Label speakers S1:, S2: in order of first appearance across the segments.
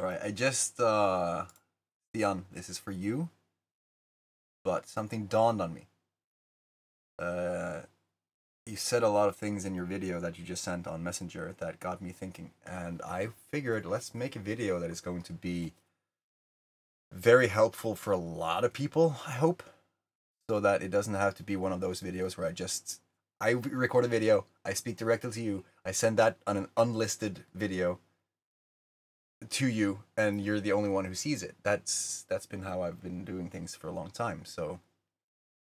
S1: Alright, I just, Theon, this is for you, but something dawned on me. You said a lot of things in your video that you just sent on Messenger that got me thinking, and I figured let's make a video that is going to be very helpful for a lot of people, I hope, so that it doesn't have to be one of those videos where I record a video, I speak directly to you, I send that on an unlisted video to you, and you're the only one who sees it. That's been how I've been doing things for a long time. So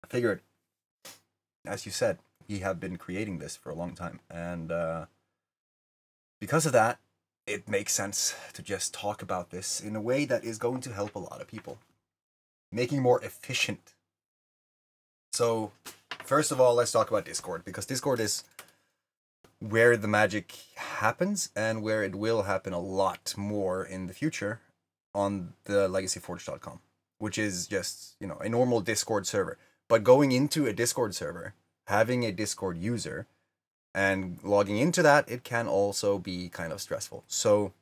S1: I figured, as you said, we have been creating this for a long time, and because of that, it makes sense to just talk about this in a way that is going to help a lot of people, making more efficient. So first of all, let's talk about Discord, because Discord is where the magic happens and where it will happen a lot more in the future on the LegacyForge.com, which is just, you know, a normal Discord server. But going into a Discord server, having a Discord user and logging into that, it can also be kind of stressful. So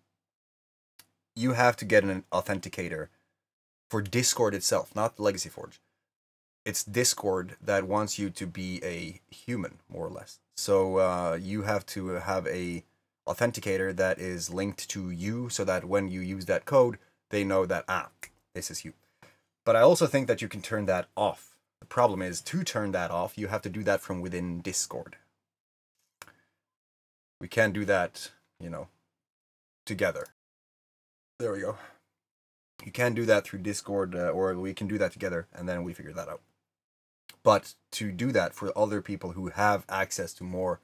S1: you have to get an authenticator for Discord itself, not the Legacy Forge. It's Discord that wants you to be a human, more or less. So you have to have a authenticator that is linked to you, so that when you use that code, they know that, this is you. But I also think that you can turn that off. The problem is, to turn that off, you have to do that from within Discord. We can't do that, you know, together. There we go. You can do that through Discord, or we can do that together, and then we figure that out. But to do that for other people who have access to more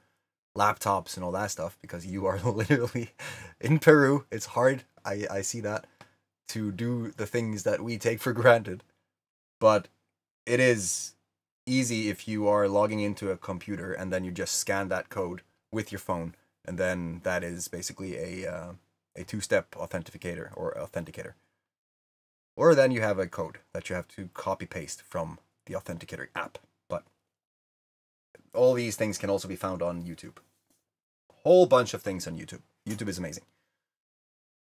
S1: laptops and all that stuff, because you are literally in Peru, it's hard, I see that, to do the things that we take for granted. But it is easy if you are logging into a computer and then you just scan that code with your phone, and then that is basically a two-step authenticator or authenticator. Or then you have a code that you have to copy-paste from the authenticator app. But all these things can also be found on YouTube. A whole bunch of things on YouTube. YouTube is amazing.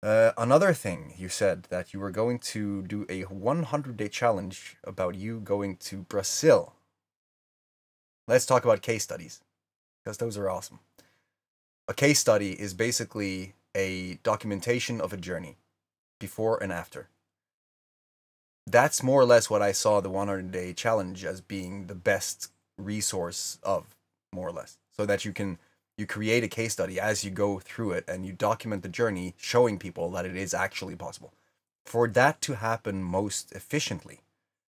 S1: Another thing, you said that you were going to do a 100-day challenge about you going to Brazil. Let's talk about case studies, because those are awesome. A case study is basically a documentation of a journey, before and after. That's more or less what I saw the 100-day challenge as being the best resource of, more or less. So that you create a case study as you go through it, and you document the journey, showing people that it is actually possible. For that to happen most efficiently,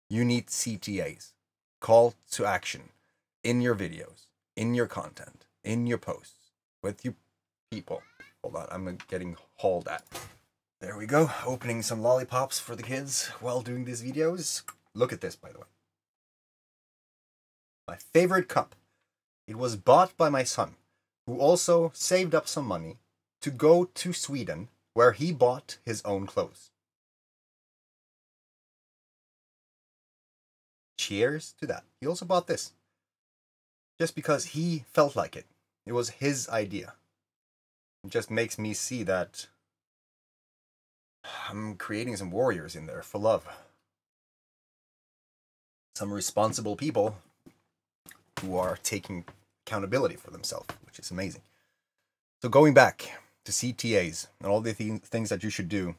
S1: you need CTAs, call to action, in your videos, in your content, in your posts, with you people. Hold on, I'm getting hauled at. There we go, opening some lollipops for the kids while doing these videos. Look at this, by the way. My favorite cup. It was bought by my son, who also saved up some money to go to Sweden, where he bought his own clothes. Cheers to that. He also bought this, just because he felt like it. It was his idea. It just makes me see that I'm creating some warriors in there for love. Some responsible people who are taking accountability for themselves, which is amazing. So going back to CTAs and all the things that you should do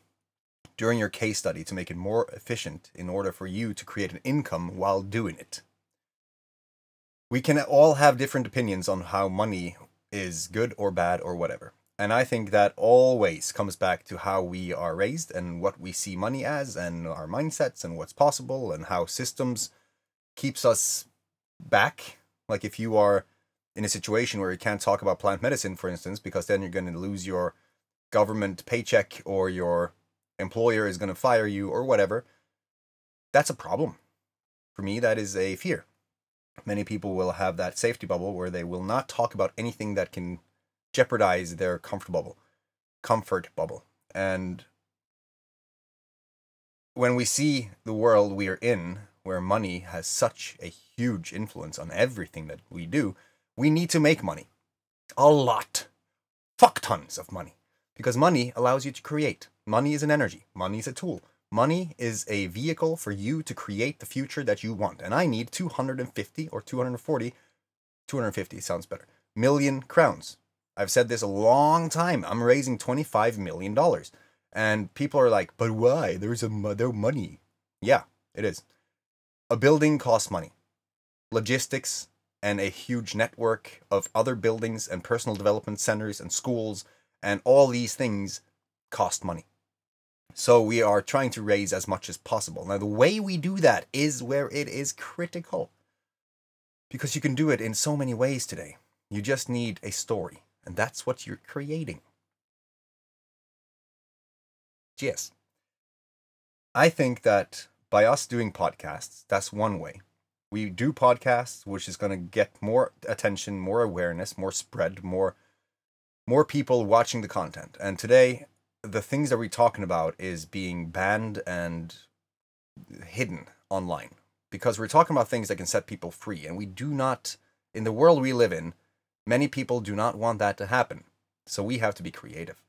S1: during your case study to make it more efficient in order for you to create an income while doing it. We can all have different opinions on how money is good or bad or whatever. And I think that always comes back to how we are raised and what we see money as, and our mindsets and what's possible, and how systems keeps us back. Like if you are in a situation where you can't talk about plant medicine, for instance, because then you're going to lose your government paycheck, or your employer is going to fire you, or whatever, that's a problem. For me, that is a fear. Many people will have that safety bubble where they will not talk about anything that can jeopardize their comfort bubble. And when we see the world we are in, where money has such a huge influence on everything that we do, we need to make money. A lot. Fuck tons of money. Because money allows you to create. Money is an energy. Money is a tool. Money is a vehicle for you to create the future that you want. And I need 250 or 240, 250 sounds better, million crowns. I've said this a long time. I'm raising $25 million. And people are like, but why? There's money. Yeah, it is. A building costs money. Logistics and a huge network of other buildings and personal development centers and schools and all these things cost money. So we are trying to raise as much as possible. Now, the way we do that is where it is critical. Because you can do it in so many ways today. You just need a story. And that's what you're creating. Yes. I think that by us doing podcasts, that's one way. We do podcasts, which is going to get more attention, more awareness, more spread, more people watching the content. And today, the things that we're talking about is being banned and hidden online. Because we're talking about things that can set people free. And we do not, in the world we live in, many people do not want that to happen. So we have to be creative.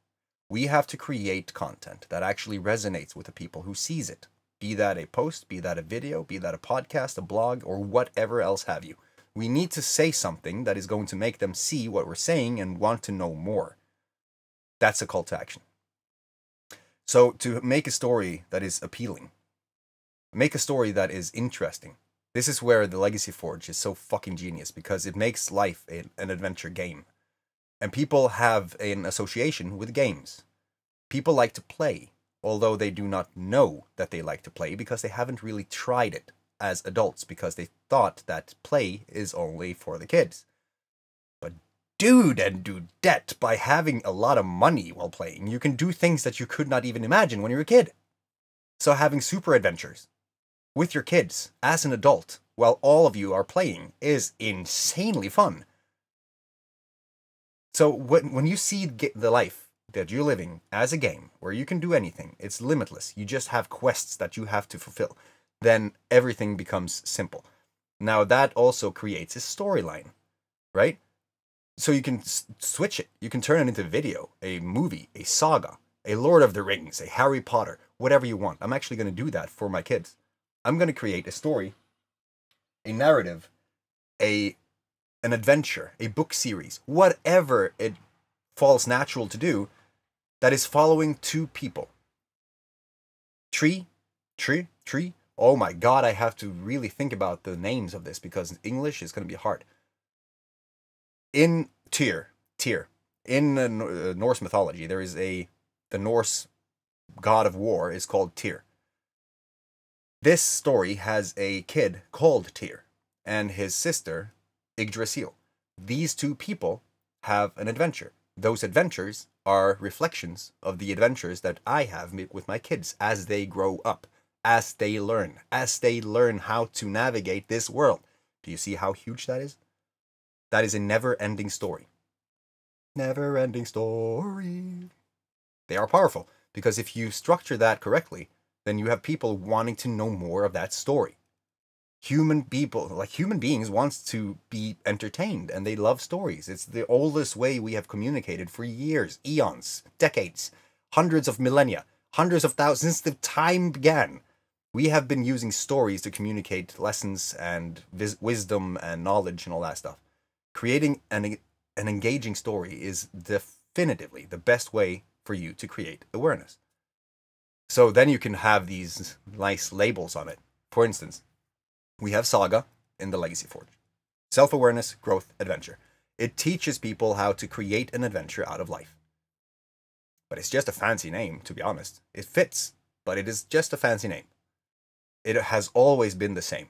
S1: We have to create content that actually resonates with the people who sees it. Be that a post, be that a video, be that a podcast, a blog, or whatever else have you. We need to say something that is going to make them see what we're saying and want to know more. That's a call to action. So to make a story that is appealing, make a story that is interesting. This is where the Legacy Forge is so fucking genius, because it makes life an adventure game. And people have an association with games. People like to play, although they do not know that they like to play because they haven't really tried it as adults, because they thought that play is only for the kids. But dude and dudette, by having a lot of money while playing, you can do things that you could not even imagine when you were a kid. So having super adventures with your kids as an adult while all of you are playing is insanely fun. So when you see the life that you're living as a game where you can do anything, it's limitless, you just have quests that you have to fulfill, then everything becomes simple. Now that also creates a storyline, right? So you can switch it. You can turn it into a video, a movie, a saga, a Lord of the Rings, a Harry Potter, whatever you want. I'm actually going to do that for my kids. I'm going to create a story, a narrative, an adventure, a book series, whatever it falls natural to do, that is following two people. Tree. Oh my god, I have to really think about the names of this because English is going to be hard. In Tyr, in Norse mythology, there is the Norse god of war is called Tyr. This story has a kid called Tyr and his sister Yggdrasil. These two people have an adventure. Those adventures are reflections of the adventures that I have with my kids as they grow up, as they learn how to navigate this world. Do you see how huge that is? That is a never-ending story. Never-ending story. They are powerful because if you structure that correctly, then you have people wanting to know more of that story. Human beings wants to be entertained, and they love stories. It's the oldest way we have communicated for years, eons, decades, hundreds of millennia, hundreds of thousands, since the time began. We have been using stories to communicate lessons and wisdom and knowledge and all that stuff. Creating an engaging story is definitively the best way for you to create awareness. So then you can have these nice labels on it. For instance, we have SAGA in the Legacy Forge. Self-awareness, growth, adventure. It teaches people how to create an adventure out of life. But it's just a fancy name, to be honest. It fits, but it is just a fancy name. It has always been the same.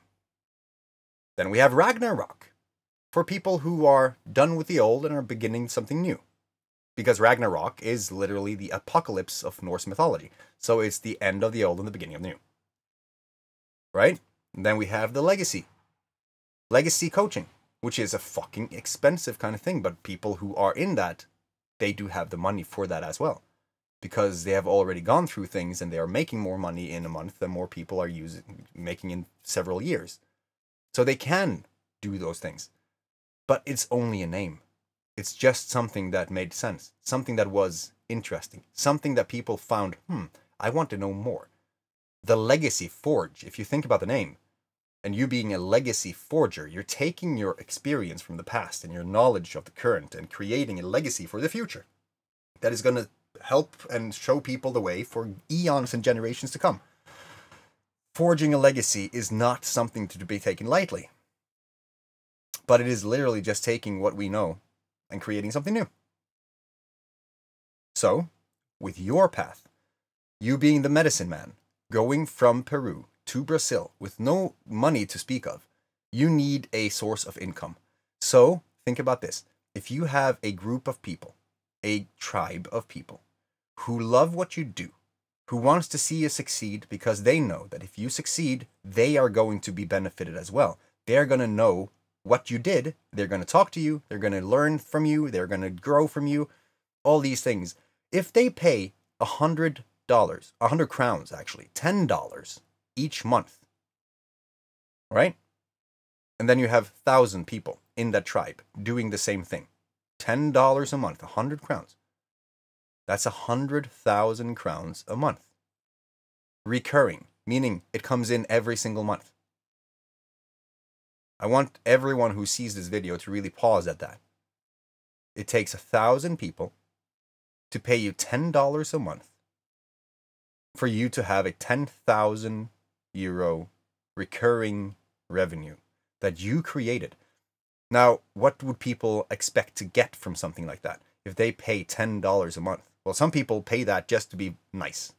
S1: Then we have Ragnarok, for people who are done with the old and are beginning something new. Because Ragnarok is literally the apocalypse of Norse mythology. So it's the end of the old and the beginning of the new. Right? And then we have the legacy coaching, which is a fucking expensive kind of thing, but people who are in that, they do have the money for that as well, because they have already gone through things and they are making more money in a month than more people are making in several years. So they can do those things, but it's only a name. It's just something that made sense, something that was interesting, something that people found, I want to know more. The Legacy Forge, if you think about the name, and you being a legacy forger, you're taking your experience from the past and your knowledge of the current and creating a legacy for the future that is going to help and show people the way for eons and generations to come. Forging a legacy is not something to be taken lightly, but it is literally just taking what we know and creating something new. So, with your path, you being the medicine man, going from Peru to Brazil with no money to speak of, you need a source of income. So, think about this. If you have a group of people, a tribe of people, who love what you do, who wants to see you succeed because they know that if you succeed, they are going to be benefited as well. They're going to know what you did, they're going to talk to you, they're going to learn from you, they're going to grow from you, all these things. If they pay $100, 100 crowns actually, $10 each month, right? And then you have 1,000 people in that tribe doing the same thing. $10 a month, 100 crowns. That's 100,000 crowns a month. Recurring, meaning it comes in every single month. I want everyone who sees this video to really pause at that. It takes 1,000 people to pay you $10 a month for you to have a 10,000 euro recurring revenue that you created. Now, what would people expect to get from something like that if they pay $10 a month? Well, some people pay that just to be nice.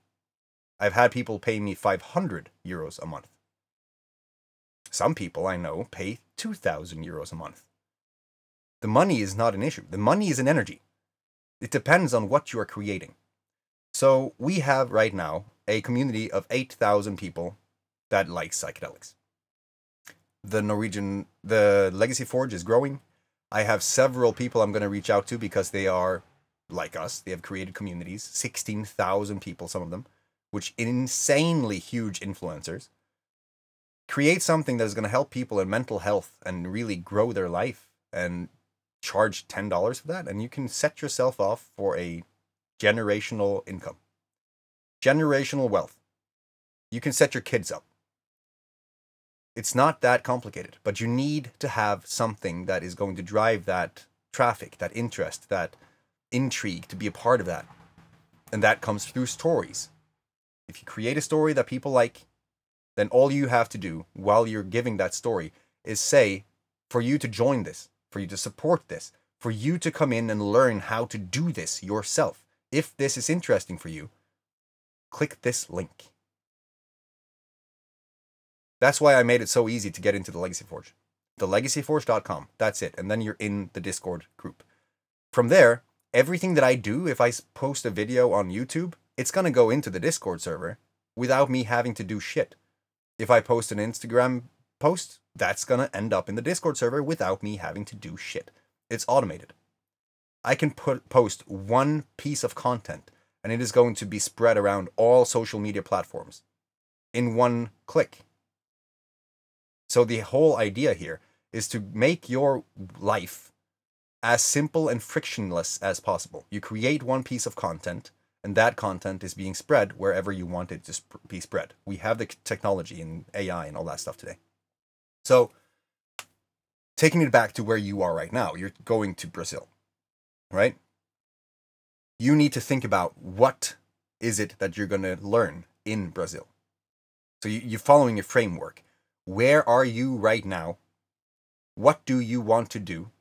S1: I've had people pay me 500 euros a month. Some people I know pay 2,000 euros a month. The money is not an issue. The money is an energy. It depends on what you are creating. So we have right now a community of 8,000 people that like psychedelics. The Legacy Forge is growing. I have several people I'm going to reach out to because they are like us. They have created communities, 16,000 people, some of them, which insanely huge influencers. Create something that is going to help people in mental health and really grow their life and charge $10 for that. And you can set yourself off for a generational income, generational wealth. You can set your kids up. It's not that complicated, but you need to have something that is going to drive that traffic, that interest, that intrigue to be a part of that. And that comes through stories. If you create a story that people like, then all you have to do while you're giving that story is say, for you to join this, for you to support this, for you to come in and learn how to do this yourself. If this is interesting for you, click this link. That's why I made it so easy to get into the Legacy Forge. thelegacyforge.com. That's it. And then you're in the Discord group. From there, everything that I do, if I post a video on YouTube, it's going to go into the Discord server without me having to do shit. If I post an Instagram post, that's going to end up in the Discord server without me having to do shit. It's automated. I can post one piece of content and it is going to be spread around all social media platforms in one click. So the whole idea here is to make your life as simple and frictionless as possible. You create one piece of content, and that content is being spread wherever you want it to be spread. We have the technology and AI and all that stuff today. So, taking it back to where you are right now, you're going to Brazil, right? You need to think about what is it that you're going to learn in Brazil. So you're following a framework. Where are you right now? What do you want to do?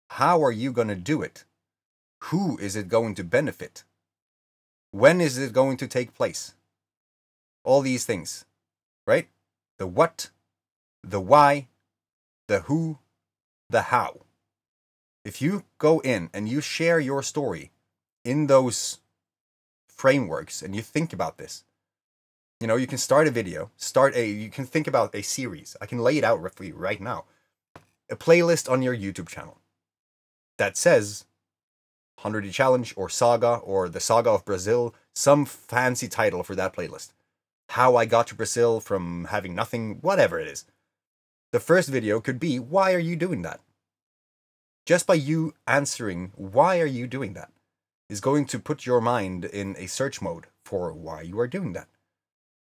S1: How are you going to do it? Who is it going to benefit? When is it going to take place? All these things, right? The what, the why, the who, the how. If you go in and you share your story in those frameworks and you think about this, you know, you can start a video, you can think about a series. I can lay it out for you right now. A playlist on your YouTube channel that says 100 Challenge or Saga or the Saga of Brazil, some fancy title for that playlist. How I got to Brazil from having nothing, whatever it is. The first video could be, why are you doing that? Just by you answering, why are you doing that? is going to put your mind in a search mode for why you are doing that.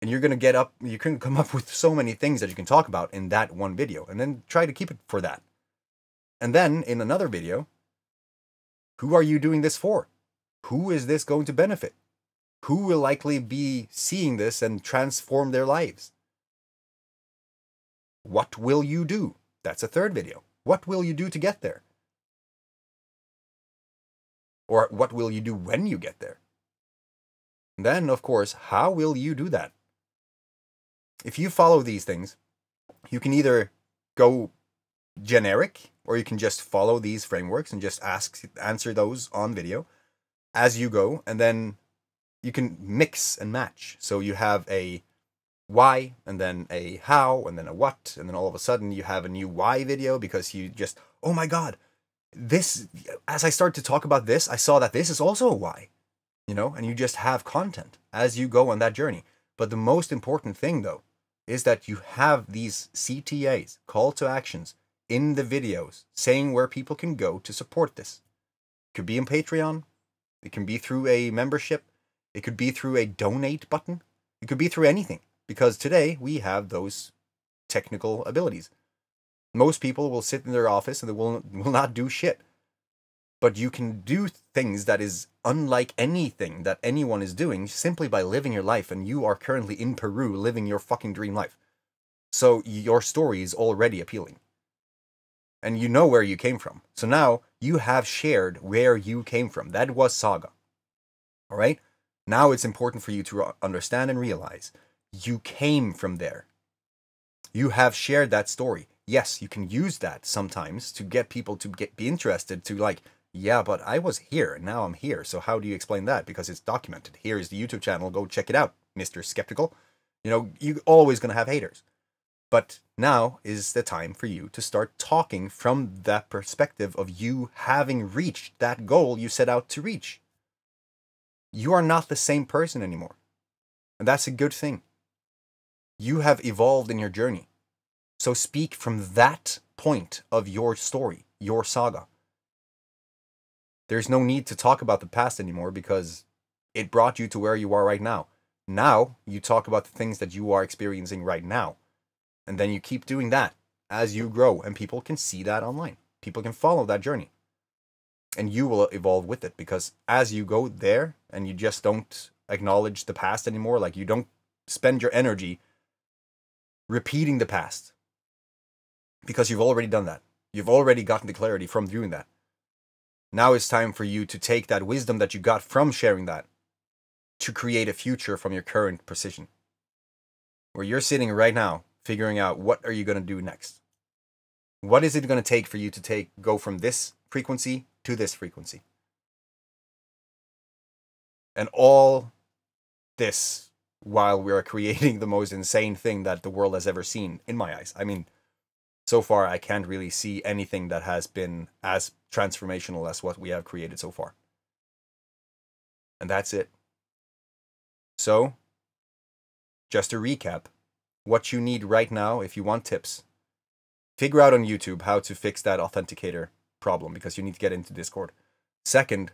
S1: And you're going to you can come up with so many things that you can talk about in that one video, and then try to keep it for that. And then in another video, who are you doing this for? Who is this going to benefit? Who will likely be seeing this and transform their lives? What will you do? That's a third video. What will you do to get there? Or what will you do when you get there? And then, of course, how will you do that? If you follow these things, you can either go generic, or you can just follow these frameworks and just answer those on video as you go, and then you can mix and match. So you have a why, and then a how, and then a what, and then all of a sudden you have a new why video because you just, oh my god, this, as I start to talk about this, I saw that this is also a why, you know, and you just have content as you go on that journey. But the most important thing, though, is that you have these CTAs, call to actions, in the videos saying where people can go to support this. It could be on Patreon, it can be through a membership, it could be through a donate button, it could be through anything, because today we have those technical abilities. Most people will sit in their office and they will not do shit. But you can do things that is unlike anything that anyone is doing simply by living your life, and you are currently in Peru living your fucking dream life. So your story is already appealing. And you know where you came from. So now you have shared where you came from. That was SAGA. Alright? Now it's important for you to understand and realize you came from there. You have shared that story. Yes, you can use that sometimes to get people to be interested, to like, yeah, but I was here and now I'm here. So how do you explain that? Because it's documented. Here's the YouTube channel. Go check it out, Mr. Skeptical. You know, you're always going to have haters. But now is the time for you to start talking from that perspective of you having reached that goal you set out to reach. You are not the same person anymore. And that's a good thing. You have evolved in your journey. So speak from that point of your story, your saga. There's no need to talk about the past anymore because it brought you to where you are right now. Now you talk about the things that you are experiencing right now. And then you keep doing that as you grow, and people can see that online. People can follow that journey. And you will evolve with it, because as you go there and you just don't acknowledge the past anymore, like you don't spend your energy repeating the past, because you've already done that. You've already gotten the clarity from doing that. Now it's time for you to take that wisdom that you got from sharing that to create a future from your current position. Where you're sitting right now, figuring out what are you going to do next. What is it going to take for you to go from this frequency to this frequency? And all this while we are creating the most insane thing that the world has ever seen, in my eyes. I mean, so far I can't really see anything that has been as transformational as what we have created so far. And that's it. So, just to recap, what you need right now, if you want tips, figure out on YouTube how to fix that authenticator problem, because you need to get into Discord. Second,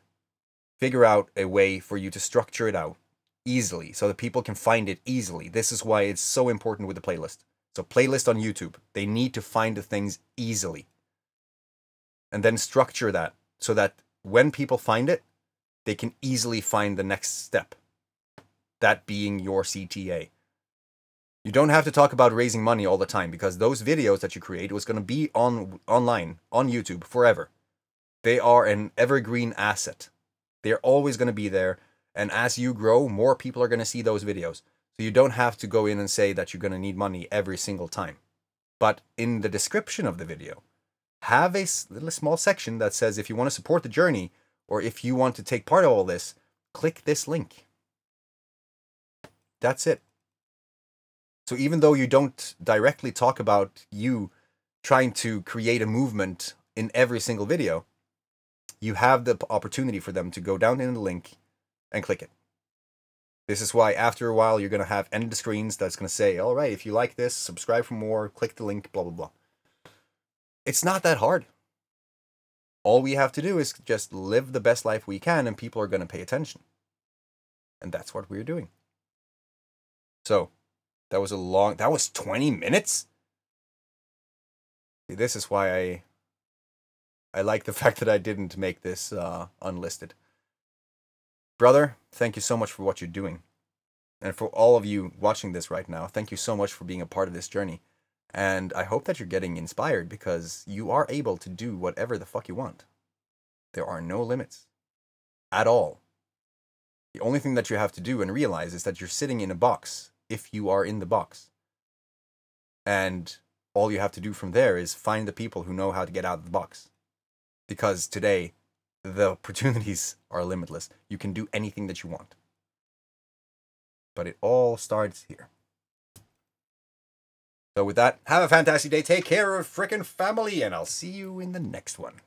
S1: figure out a way for you to structure it out easily so that people can find it easily. This is why it's so important with the playlist. So playlist on YouTube, they need to find the things easily. And then structure that so that when people find it, they can easily find the next step. That being your CTA. You don't have to talk about raising money all the time, because those videos that you create was going to be online, on YouTube forever. They are an evergreen asset. They're always going to be there. And as you grow, more people are going to see those videos. So you don't have to go in and say that you're going to need money every single time. But in the description of the video, have a little small section that says if you want to support the journey, or if you want to take part of all this, click this link. That's it. So even though you don't directly talk about you trying to create a movement in every single video, you have the opportunity for them to go down in the link and click it. This is why after a while you're going to have end of screens that's going to say, all right, if you like this, subscribe for more, click the link, blah, blah, blah. It's not that hard. All we have to do is just live the best life we can, and people are going to pay attention. And that's what we're doing. So, that was 20 minutes? See, this is why I like the fact that I didn't make this unlisted. Brother, thank you so much for what you're doing. And for all of you watching this right now, thank you so much for being a part of this journey. And I hope that you're getting inspired, because you are able to do whatever the fuck you want. There are no limits. At all. The only thing that you have to do and realize is that you're sitting in a box, if you are in the box. And all you have to do from there is find the people who know how to get out of the box. Because today, the opportunities are limitless. You can do anything that you want. But it all starts here. So with that, have a fantastic day. Take care of frickin' family, and I'll see you in the next one.